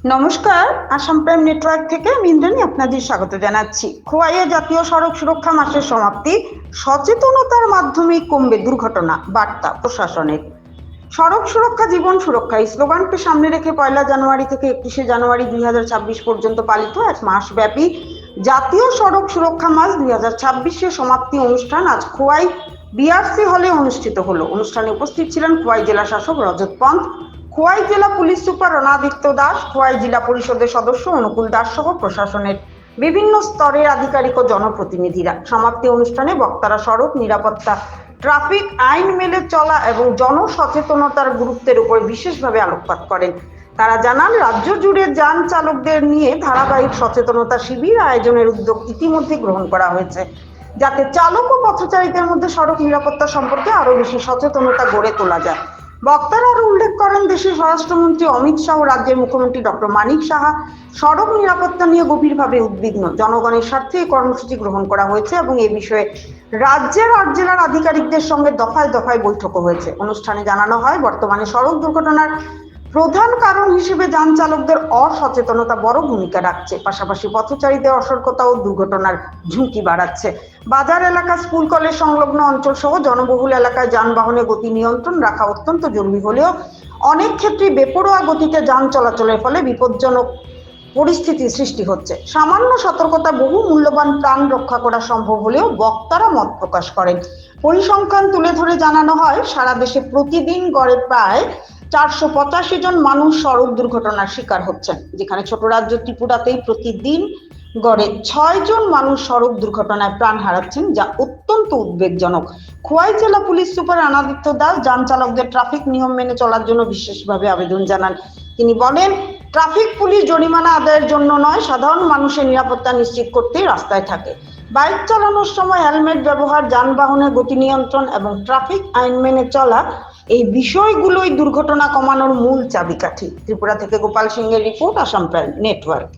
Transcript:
নমস্কার, Assam prime network থেকে আমি ইন্দ্রাণী আপনাদের স্বাগত জানাচ্ছি। খোয়াইয়ে জাতীয় সড়ক সুরক্ষা মাসের সমাপ্তি, সচেতনতার মাধ্যমে কমবে দুর্ঘটনা, বার্তা প্রশাসনের। সড়ক সুরক্ষা জীবন সুরক্ষা এই স্লোগানকে সামনে রেখে 1 জানুয়ারি থেকে 31 জানুয়ারি 2026 পর্যন্ত পালিত এক মাসব্যাপী জাতীয় সড়ক সুরক্ষা মাস 2026-এর সমাপ্তি অনুষ্ঠান আজ খোয়াই বিআরসি হলে অনুষ্ঠিত হলো। অনুষ্ঠানে উপস্থিত ছিলেন খোয়াই জেলা শাসক রজত পন্থ, খোয়াই জেলা পুলিশ সুপার অনাদিত্য দাস, খোয়াই জেলা পরিষদের সদস্য অনুকূল দাস সহ প্রশাসনের বিভিন্ন স্তরের আধিকারিক ও জনপ্রতিনিধিরা। সমাপ্তি অনুষ্ঠানে বক্তারা সড়ক নিরাপত্তা, ট্রাফিক আইন মেনে চলা এবং জনসচেতনতার গুরুত্বের উপর বিশেষভাবে আলোকপাত করেন। তারা জানান, রাজ্য জুড়ে যান চালকদের নিয়ে ধারাবাহিক সচেতনতা শিবির আয়োজনের উদ্যোগ ইতিমধ্যে গ্রহণ করা হয়েছে, যাতে চালক ও পথচারীদের মধ্যে সড়ক নিরাপত্তা সম্পর্কে আরো বেশি সচেতনতা গড়ে তোলা যায়। বক্তারা আরো উল্লেখ করেন, দেশের স্বরাষ্ট্রমন্ত্রী অমিত শাহ, রাজ্যের মুখ্যমন্ত্রী ডক্টর মানিক সাহা সড়ক নিরাপত্তা নিয়ে গভীরভাবে উদ্বিগ্ন। জনগণের স্বার্থে এই কর্মসূচি গ্রহণ করা হয়েছে এবং এ বিষয়ে রাজ্যের 8 জেলার আধিকারিকদের সঙ্গে দফায় দফায় বৈঠকও হয়েছে। অনুষ্ঠানে জানানো হয়, বর্তমানে সড়ক দুর্ঘটনার প্রধান কারণ হিসেবে যান চালকদের অসচেতনতা বড় ভূমিকা রাখছে, পাশাপাশি পথচারীদের অসতর্কতা ও দুর্ঘটনার ঝুঁকি বাড়াচ্ছে। বাজার এলাকা, স্কুল কলেজ সংলগ্ন অঞ্চল সহ জনবহুল এলাকায় যানবাহনের গতি নিয়ন্ত্রণ রাখা অত্যন্ত জরুরি হলেও অনেক ক্ষেত্রে বেপরোয়া গতিতে যান চলাচলের ফলে বিপজ্জনক পরিস্থিতির সৃষ্টি হচ্ছে। সামান্য সতর্কতা বহু মূল্যবান প্রাণ রক্ষা করা সম্ভব হলেও বক্তারা মত প্রকাশ করেন। পরিসংখ্যান তুলে ধরে জানানো হয়, সারা দেশে প্রতিদিন গড়ে প্রায় 485 জন মানুষ সড়ক দুর্ঘটনার শিকার হচ্ছেন, যেখানে ছোট রাজ্য ত্রিপুরাতেই প্রতিদিন গড়ে 6 জন মানুষ সড়ক দুর্ঘটনায় প্রাণ হারাচ্ছেন, যা অত্যন্ত উদ্বেগজনক। খোয়াই জেলা পুলিশ সুপার অনাদিত্য দাস যান চালকদের ট্রাফিক নিয়ম মেনে চলার জন্য বিশেষভাবে আবেদন জানান। তিনি বলেন, ট্রাফিক পুলিশ জরিমানা আদায়ের জন্য নয়, সাধারণ মানুষের নিরাপত্তা নিশ্চিত করতেই রাস্তায় থাকে। বাইক চালানোর সময় হেলমেট ব্যবহার, যানবাহনের গতি নিয়ন্ত্রণ এবং ট্রাফিক আইন মেনে চলা, এই বিষয়গুলোই দুর্ঘটনা কমানোর মূল চাবিকাঠি। ত্রিপুরা থেকে গোপাল সিংহের রিপোর্ট, আসাম প্রাইম নেটওয়ার্ক।